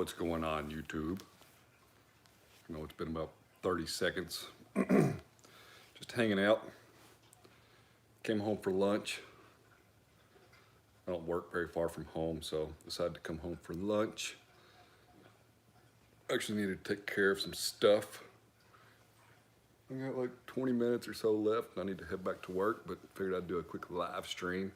What's going on, YouTube? I know it's been about 30 seconds. Just hanging out. Came home for lunch. I don't work very far from home, so decided to come home for lunch. Actually needed to take care of some stuff. I got like 20 minutes or so left. I need to head back to work, but figured I'd do a quick live stream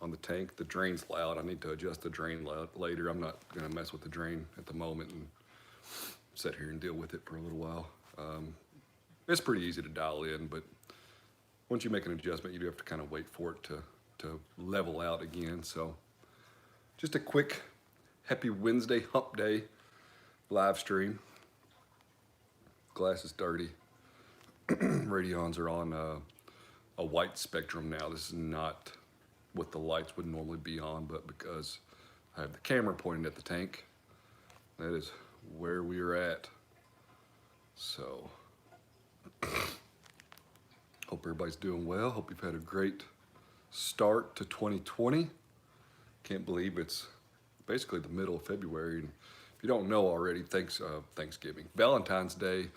on the tank. The drain's loud. I need to adjust the drain later. I'm not gonna mess with the drain at the moment and sit here and deal with it for a little while. It's pretty easy to dial in, but once you make an adjustment, you do have to kind of wait for it to level out again. So just a quick happy Wednesday hump day live stream. Glass is dirty. Radions are on a white spectrum now. This is not what the lights would normally be on, but because I have the camera pointed at the tank, that is where we are at. So hope everybody's doing well. Hope you've had a great start to 2020. Can't believe it's basically the middle of February. And if you don't know already, Thanksgiving. Valentine's Day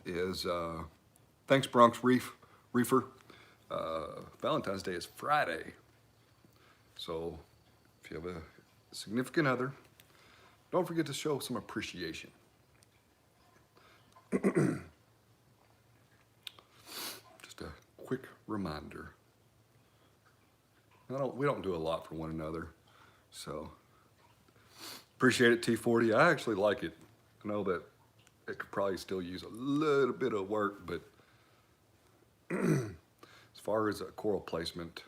is, thanks Bronx Reefer. Valentine's Day is Friday. So if you have a significant other, don't forget to show some appreciation. Just a quick reminder. We don't do a lot for one another, so appreciate it, T40. I actually like it. I know that it could probably still use a little bit of work, but as far as a coral placement,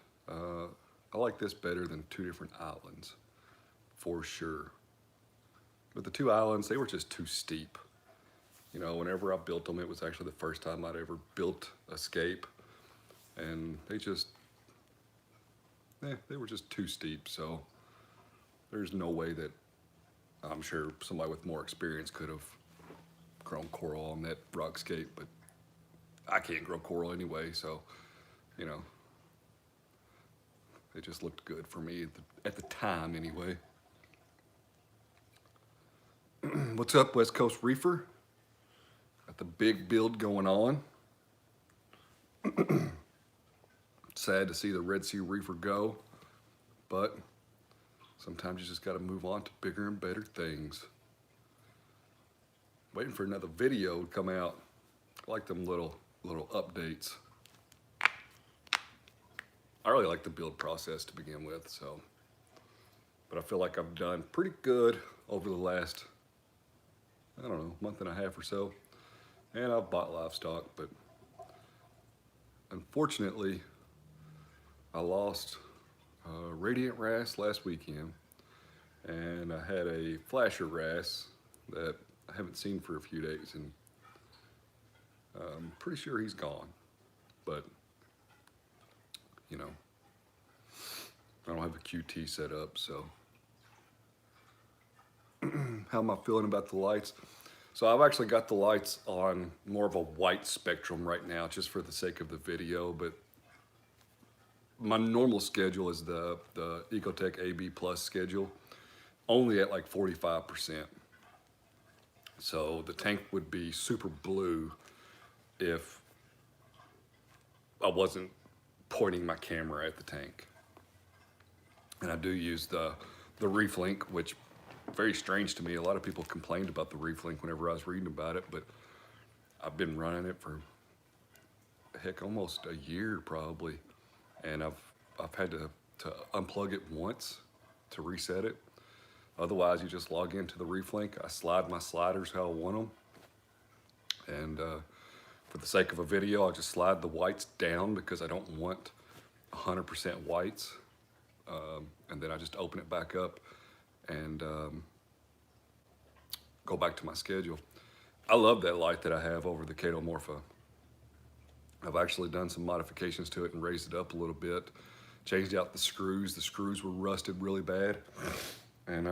I like this better than two different islands, for sure. But the two islands, they were just too steep. You know, whenever I built them, it was actually the first time I'd ever built a scape, and they were just too steep. So there's no way that I'm sure somebody with more experience could have grown coral on that Rockscape, but I can't grow coral anyway, so, you know, it just looked good for me at the time anyway. What's up, West Coast Reefer? Got the big build going on. Sad to see the RedSea Reefer go, but sometimes you just got to move on to bigger and better things. Waiting for another video to come out. I like them little updates. I really like the build process to begin with, so. But I feel like I've done pretty good over the last, I don't know, month and a half or so. And I've bought livestock, but unfortunately, I lost radiant wrasse last weekend, and I had a flasher wrasse that I haven't seen for a few days, and I'm pretty sure he's gone. But you know, I don't have a QT set up, so. How am I feeling about the lights? So I've actually got the lights on more of a white spectrum right now, just for the sake of the video, but my normal schedule is the Ecotech AB Plus schedule, only at like 45%. So the tank would be super blue if I wasn't pointing my camera at the tank. And I do use the Reeflink, which very strange to me. A lot of people complained about the Reeflink whenever I was reading about it, but I've been running it for heck almost a year probably, and I've had to unplug it once to reset it. Otherwise, you just log into the Reeflink. I slide my sliders how I want them, and for the sake of a video, I'll just slide the whites down because I don't want 100% whites, and then I just open it back up and go back to my schedule. I love that light that I have over the chaeto morpha. I've actually done some modifications to it and raised it up a little bit. Changed out the screws. The screws were rusted really bad, and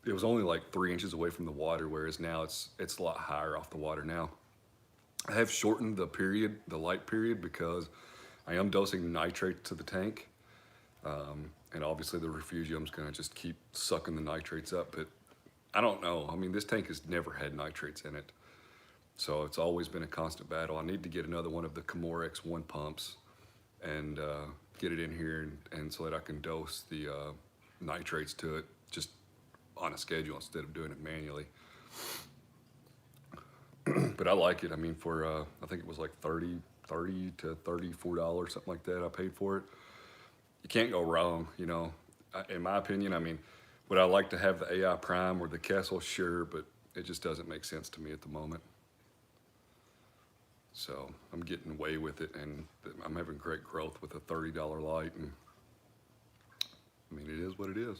it was only like 3 inches away from the water, whereas now it's a lot higher off the water now. I have shortened the light period, because I am dosing nitrate to the tank. And obviously the refugium's gonna just keep sucking the nitrates up, but I don't know. I mean, this tank has never had nitrates in it. So it's always been a constant battle. I need to get another one of the Kamoer X1 pumps and get it in here and so that I can dose the nitrates to it just on a schedule instead of doing it manually. But I like it. I mean, for I think it was like $30 to $34, something like that I paid for it. You can't go wrong, you know. In my opinion, I mean, would I like to have the AI Prime or the Kessel? Sure, but it just doesn't make sense to me at the moment. So I'm getting away with it, and I'm having great growth with a $30 light, and I mean, it is what it is.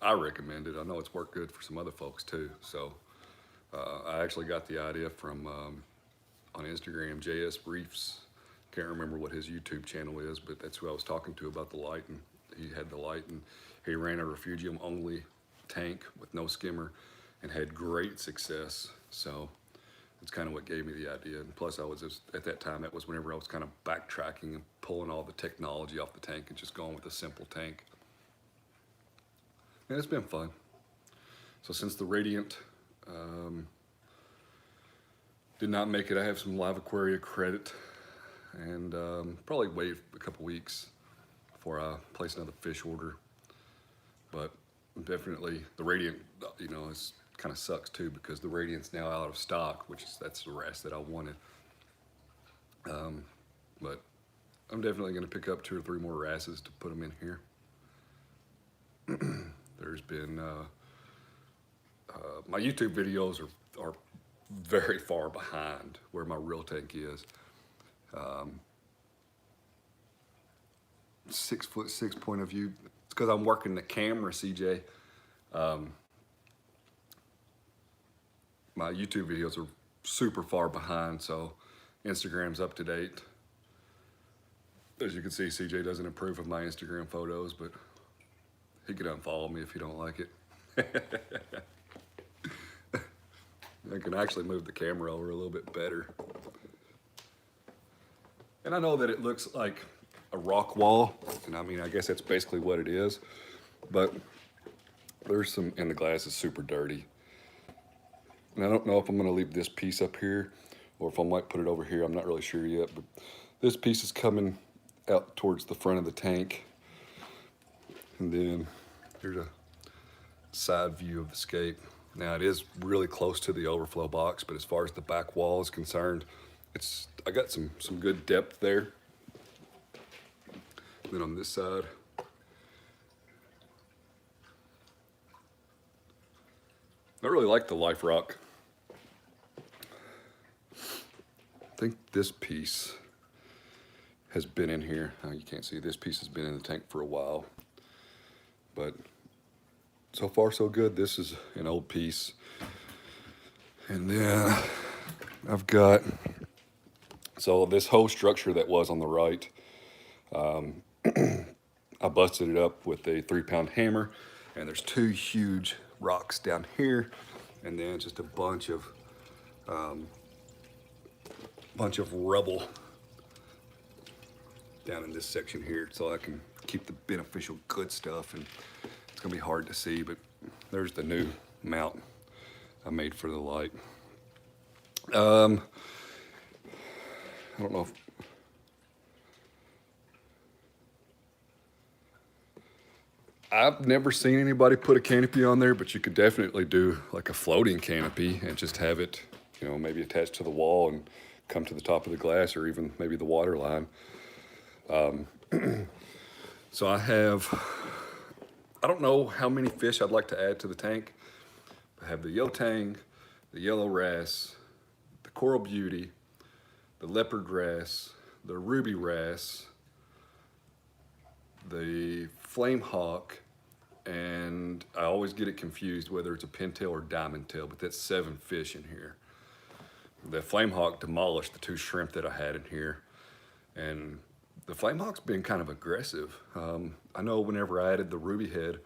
I recommend it. I know it's worked good for some other folks too. So I actually got the idea from on Instagram, JS Reefs. Can't remember what his YouTube channel is, but that's who I was talking to about the light, and he had the light, and he ran a refugium only tank with no skimmer and had great success. So it's kind of what gave me the idea. And plus I was just, at that time, that was whenever I was kind of backtracking and pulling all the technology off the tank and just going with a simple tank. And it's been fun. So since the Radiant did not make it, I have some Live Aquaria credit, and probably wait a couple weeks before I place another fish order. But definitely the Radiant, you know, is kind of sucks too, because the Radiant's now out of stock, that's the wrasse that I wanted. But I'm definitely going to pick up 2 or 3 more wrasses to put them in here. There's been my YouTube videos are very far behind where my real tank is. 6'6" point of view. It's because I'm working the camera, CJ. My YouTube videos are super far behind, so Instagram's up to date. As you can see, CJ doesn't approve of my Instagram photos, but he can unfollow me if he don't like it. I can actually move the camera over a little bit better. And I know that it looks like a rock wall, and I mean, I guess that's basically what it is, but there's some, and the glass is super dirty. And I don't know if I'm gonna leave this piece up here or if I might put it over here. I'm not really sure yet, but this piece is coming out towards the front of the tank. And then here's a side view of the scape. Now it is really close to the overflow box, but as far as the back wall is concerned, I got some good depth there. And then on this side, I really like the Life Rock. I think this piece has been in here. You can't see, this piece has been in the tank for a while, but so far so good. This is an old piece. And then I've got, so this whole structure that was on the right, I busted it up with a 3-pound hammer, and there's 2 huge rocks down here, and then just a bunch of rubble down in this section here, so I can keep the beneficial good stuff. And it's gonna be hard to see, but there's the new mount I made for the light. I don't know if I've never seen anybody put a canopy on there, but you could definitely do like a floating canopy and just have it, you know, maybe attached to the wall and come to the top of the glass, or even maybe the water line. So I don't know how many fish I'd like to add to the tank. I have the Yotang, the yellow wrasse, the coral beauty, the leopard wrasse, the ruby wrasse, the flame hawk, and I always get it confused whether it's a pintail or diamond tail, but that's 7 fish in here. The flame hawk demolished the 2 shrimp that I had in here, and the flame hawk's been kind of aggressive. I know whenever I added the ruby head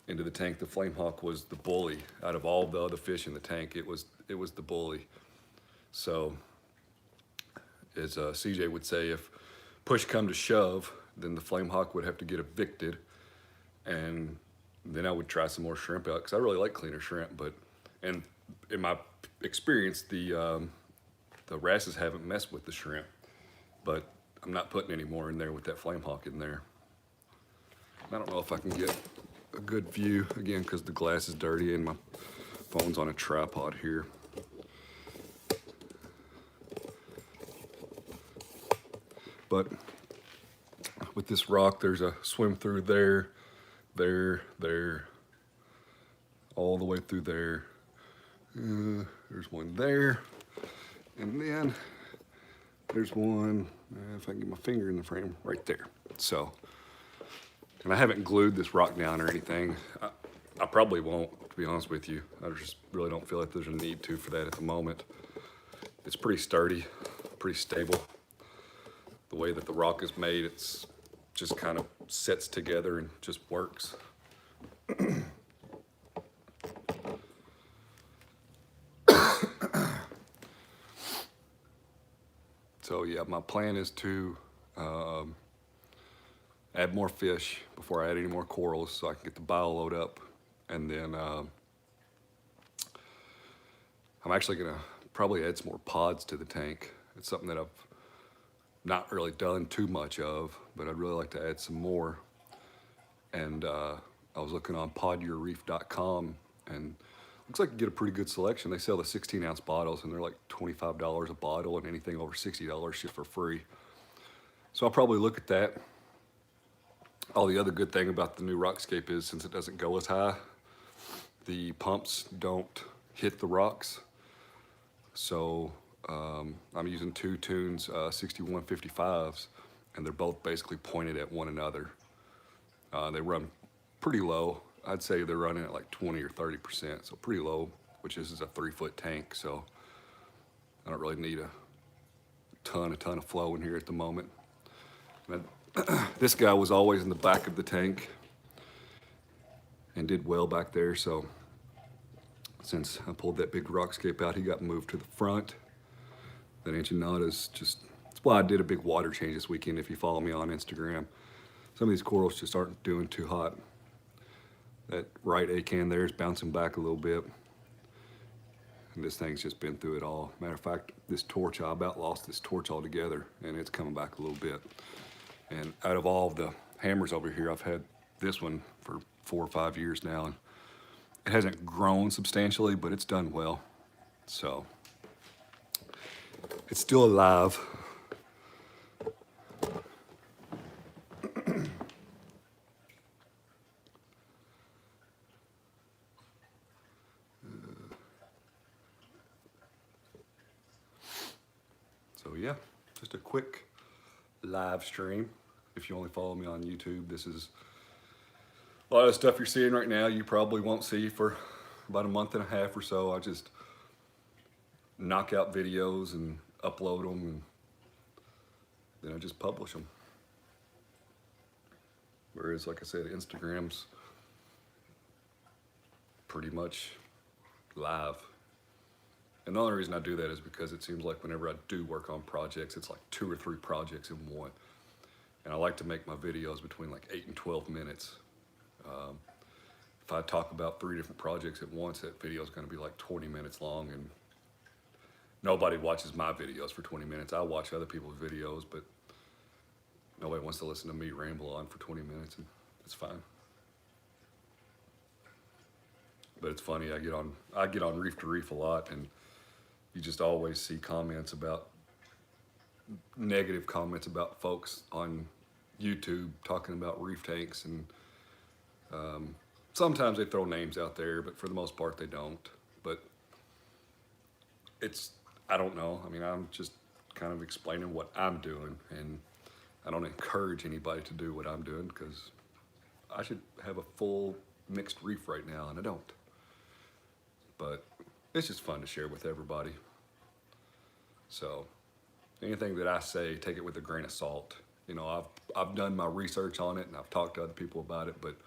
into the tank, the flame hawk was the bully. Out of all the other fish in the tank, it was the bully. So, as CJ would say, if push come to shove, then the flame hawk would have to get evicted, and Then I would try some more shrimp out because I really like cleaner shrimp. But and in my experience, the wrasses haven't messed with the shrimp, but I'm not putting any more in there with that flame hawk in there. I don't know if I can get a good view again because the glass is dirty and my phone's on a tripod here. But with this rock, there's a swim through there, all the way through there. There's one there, and then there's one, if I can get my finger in the frame, right there. So, and I haven't glued this rock down or anything. I probably won't, to be honest with you. I just really don't feel like there's a need to for that at the moment. It's pretty sturdy, pretty stable. The way that the rock is made, it's just kind of sets together and just works. So yeah, my plan is to add more fish before I add any more corals so I can get the bio load up. And then I'm actually gonna probably add some more pods to the tank. It's something that I've not really done too much of, but I'd really like to add some more. And I was looking on podyourreef.com, and looks like you get a pretty good selection. They sell the 16-ounce bottles, and they're like $25 a bottle, and anything over $60 shipped for free. So I'll probably look at that. All the other good thing about the new Rockscape is, since it doesn't go as high, the pumps don't hit the rocks. So I'm using two Tunze 6155s, and they're both basically pointed at one another. They run pretty low. I'd say they're running at like 20 or 30%, so pretty low, which is a 3-foot tank, so I don't really need a ton of flow in here at the moment. And this guy was always in the back of the tank and did well back there, so since I pulled that big Rockscape out, he got moved to the front. That Enchinada's just, that's why I did a big water change this weekend if you follow me on Instagram. Some of these corals just aren't doing too hot. That right A-can there is bouncing back a little bit. And this thing's just been through it all. Matter of fact, this torch, I about lost this torch altogether, and it's coming back a little bit. And out of all of the hammers over here, I've had this one for 4 or 5 years now. And it hasn't grown substantially, but it's done well. So it's still alive. So yeah, just a quick live stream. If you only follow me on YouTube, this is a lot of stuff you're seeing right now you probably won't see for about a month and a half or so. I just knock out videos and upload them, and then I just publish them. Whereas, like I said, Instagram's pretty much live. And the only reason I do that is because it seems like whenever I do work on projects, it's like 2 or 3 projects in one. And I like to make my videos between like 8 and 12 minutes. If I talk about 3 different projects at once, that video is going to be like 20 minutes long, and nobody watches my videos for 20 minutes. I watch other people's videos, but nobody wants to listen to me ramble on for 20 minutes, and it's fine. But it's funny, I get on Reef to Reef a lot, and you just always see comments about, negative comments about folks on YouTube talking about reef tanks, and sometimes they throw names out there, but for the most part they don't. But it's, I don't know, I mean, I'm just kind of explaining what I'm doing, and I don't encourage anybody to do what I'm doing, because I should have a full mixed reef right now, and I don't. But it's just fun to share with everybody. So anything that I say, take it with a grain of salt. You know, I've done my research on it, and I've talked to other people about it, but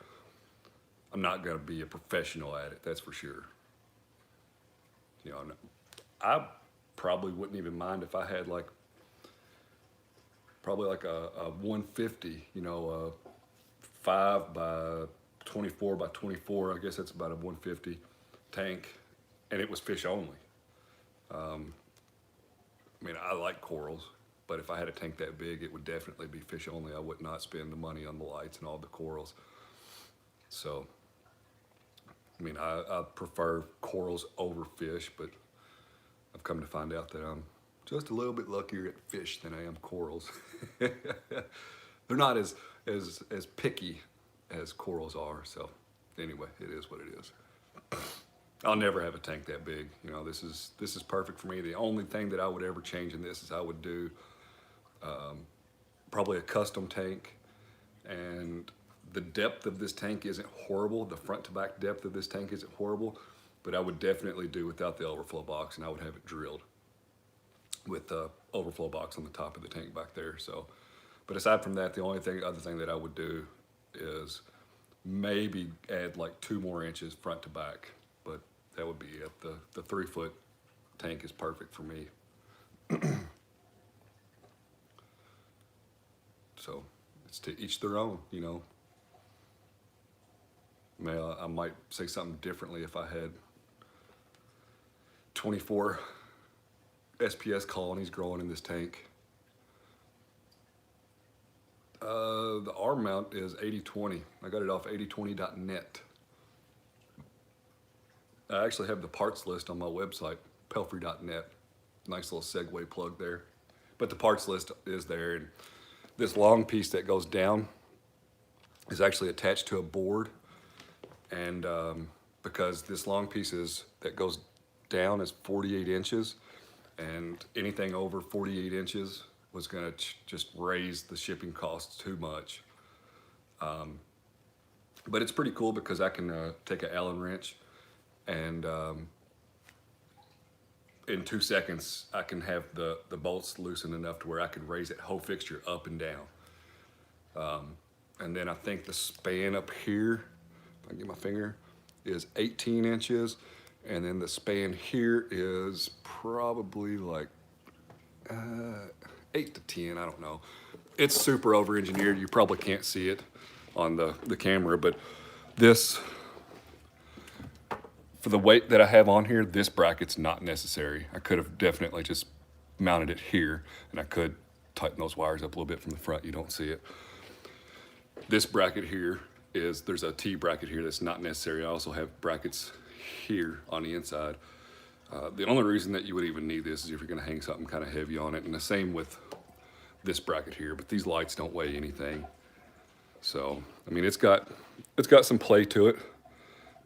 I'm not going to be a professional at it, that's for sure. You know, I probably wouldn't even mind if I had like, probably like a 150, you know, a 5 by 24 by 24. I guess that's about a 150 tank, and it was fish only. I mean, I like corals, but if I had a tank that big, it would definitely be fish only. I would not spend the money on the lights and all the corals. So, I mean, I prefer corals over fish, but I've come to find out that I'm just a little bit luckier at fish than I am corals. They're not as picky as corals are. So anyway, it is what it is. I'll never have a tank that big. You know, this is perfect for me. The only thing that I would ever change in this is I would do probably a custom tank, and the depth of this tank isn't horrible. The front to back depth of this tank isn't horrible, but I would definitely do without the overflow box, and I would have it drilled with the overflow box on the top of the tank back there. So, but aside from that, the only other thing that I would do is maybe add like 2 more inches front to back, but that would be it. The 3-foot tank is perfect for me. So it's to each their own, you know. I might say something differently if I had 24 SPS colonies growing in this tank. The R mount is 8020. I got it off 8020.net. I actually have the parts list on my website, pelfrey.net. Nice little segue plug there. But the parts list is there, and this long piece that goes down is actually attached to a board, and because this long piece that goes down is 48 inches, and anything over 48 inches was going to just raise the shipping costs too much. But it's pretty cool because I can take an Allen wrench, and in 2 seconds I can have the bolts loosened enough to where I can raise that whole fixture up and down. And then I think the span up here, if I can get my finger, is 18 inches. And then the span here is probably like 8 to 10, I don't know. It's super over-engineered. You probably can't see it on the camera, but this, for the weight that I have on here, this bracket's not necessary. I could have definitely just mounted it here, and I could tighten those wires up a little bit from the front. You don't see it. This bracket here there's a T bracket here that's not necessary. I also have brackets here on the inside. The only reason that you would even need this is if you're gonna hang something kind of heavy on it, and the same with this bracket here, but these lights don't weigh anything. So, I mean, it's got some play to it,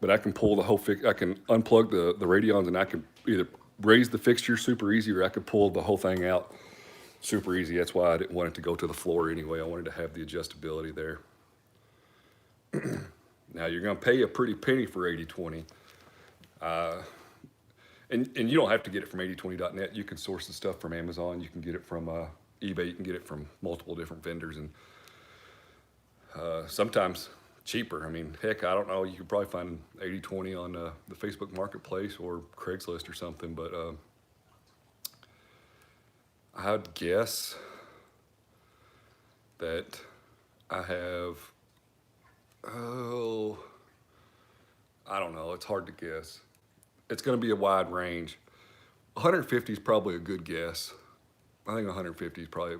but I can pull the whole I can unplug the radions, and I can either raise the fixture super easy, or I could pull the whole thing out super easy. That's why I didn't want it to go to the floor anyway. I wanted to have the adjustability there. Now you're gonna pay a pretty penny for 8020. And you don't have to get it from 8020.net. You can source the stuff from Amazon. You can get it from eBay. You can get it from multiple different vendors, and sometimes cheaper. I mean, heck, I don't know. You could probably find 8020 on the Facebook Marketplace or Craigslist or something, but I'd guess that I have, I don't know. It's hard to guess. It's going to be a wide range. 150 is probably a good guess. I think 150 is probably,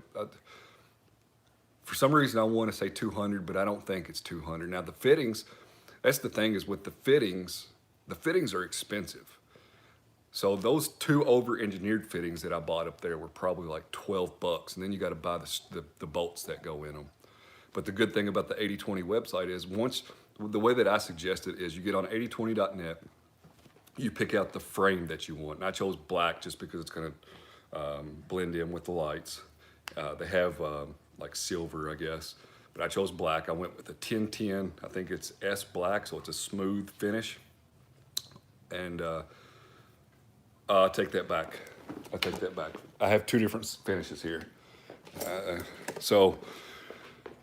for some reason I want to say 200, but I don't think it's 200. Now the fittings, that's the thing, is with the fittings are expensive. So those 2 over-engineered fittings that I bought up there were probably like 12 bucks, and then you got to buy the bolts that go in them. But the good thing about the 8020 website is, the way that I suggest it is, you get on 8020.net, you pick out the frame that you want. And I chose black just because it's going to blend in with the lights. They have like silver, I guess, but I chose black. I went with a 1010. I think it's S black, so it's a smooth finish. And I'll take that back. I have 2 different finishes here. So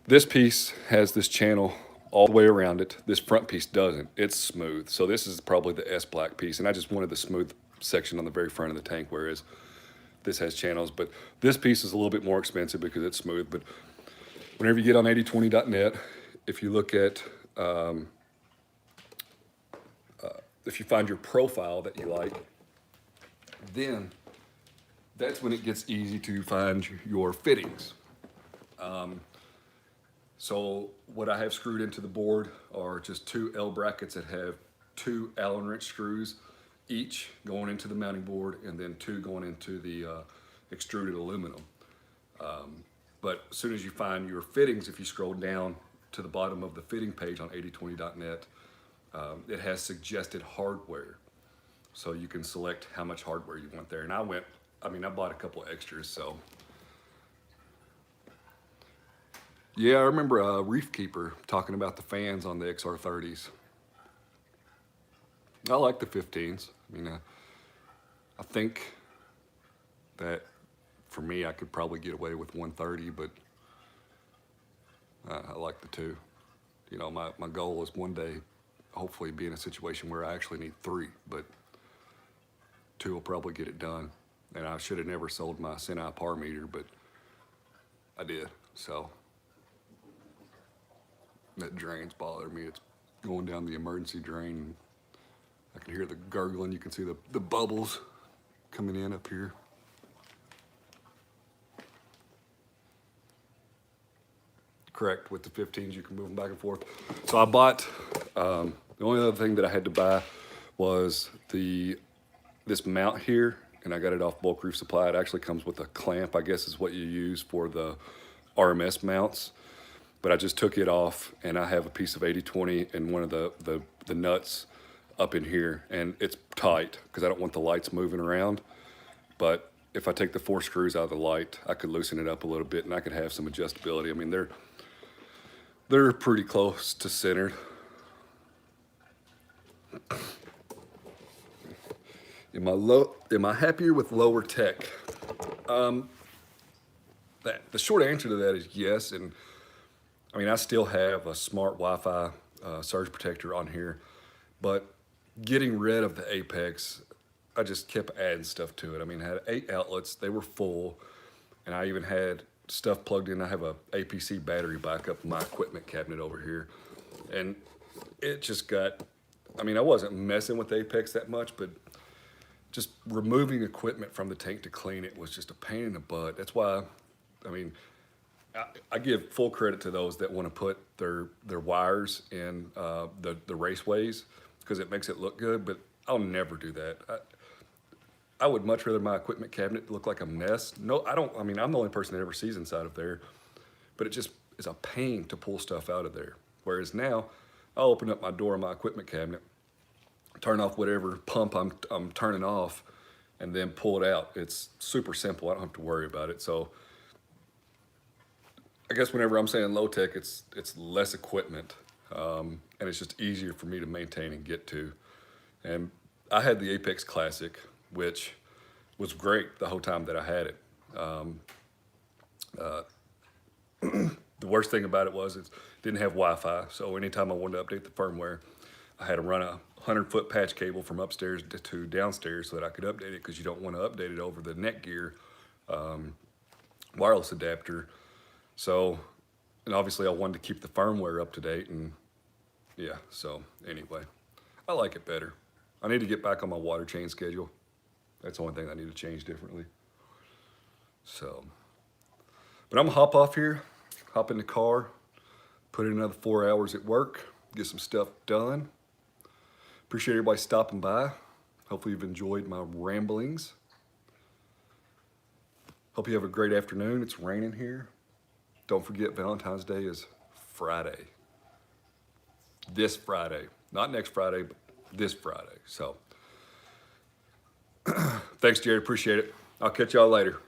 this piece has this channel all the way around it. This front piece doesn't. It's smooth. So this is probably the S black piece, and I just wanted the smooth section on the very front of the tank, whereas this has channels. But this piece is a little bit more expensive because it's smooth. But whenever you get on 8020.net, if you look at if you find your profile that you like, then that's when it gets easy to find your fittings. So what I have screwed into the board are just 2 L brackets that have 2 Allen wrench screws each going into the mounting board, and then 2 going into the extruded aluminum. But as soon as you find your fittings, if you scroll down to the bottom of the fitting page on 8020.net, it has suggested hardware. So you can select how much hardware you want there. And I bought a couple extras, so. Yeah, I remember Reef Keeper talking about the fans on the XR30s. I like the 15s. I mean, I think that for me, I could probably get away with 130, but I like the 2. You know, my goal is one day, hopefully be in a situation where I actually need 3, but 2 will probably get it done. And I should have never sold my Seni par meter, but I did, so. That drain's bothering me. It's going down the emergency drain. I can hear the gurgling. You can see the bubbles coming in up here. Correct, with the 15s, you can move them back and forth. So I bought, the only other thing that I had to buy was this mount here, and I got it off Bulk Reef Supply. It actually comes with a clamp, I guess is what you use for the RMS mounts. But I just took it off, and I have a piece of 80/20 and one of the nuts up in here, and it's tight because I don't want the lights moving around. But if I take the 4 screws out of the light, I could loosen it up a little bit, and I could have some adjustability. I mean, they're pretty close to centered. Am I happier with lower tech? The short answer to that is yes. And I mean, I still have a smart Wi-Fi surge protector on here, but getting rid of the Apex, I just kept adding stuff to it. I mean, I had 8 outlets, they were full, and I even had stuff plugged in. I have a APC battery backup in my equipment cabinet over here, and it just got, I mean, I wasn't messing with the Apex that much, but just removing equipment from the tank to clean it was just a pain in the butt. That's why, I mean, I give full credit to those that want to put their wires in the raceways because it makes it look good, but I'll never do that. I would much rather my equipment cabinet look like a mess. No, I don't. I mean, I'm the only person that ever sees inside of there, but it just is a pain to pull stuff out of there. Whereas now, I'll open up my door in my equipment cabinet, turn off whatever pump I'm turning off, and then pull it out. It's super simple. I don't have to worry about it. So I guess whenever I'm saying low tech, it's less equipment, and it's just easier for me to maintain and get to. And I had the Apex Classic, which was great the whole time that I had it. The worst thing about it was it didn't have Wi-Fi, so anytime I wanted to update the firmware, I had to run a 100-foot patch cable from upstairs to downstairs so that I could update it, because you don't want to update it over the Netgear wireless adapter. So, and obviously I wanted to keep the firmware up to date, and yeah, so anyway, I like it better. I need to get back on my water chain schedule. That's the only thing I need to change differently. So, but I'm gonna hop off here, hop in the car, put in another 4 hours at work, get some stuff done. Appreciate everybody stopping by. Hopefully you've enjoyed my ramblings. Hope you have a great afternoon. It's raining here. Don't forget, Valentine's Day is Friday. This Friday. Not next Friday, but this Friday. So, thanks, Jared. Appreciate it. I'll catch y'all later.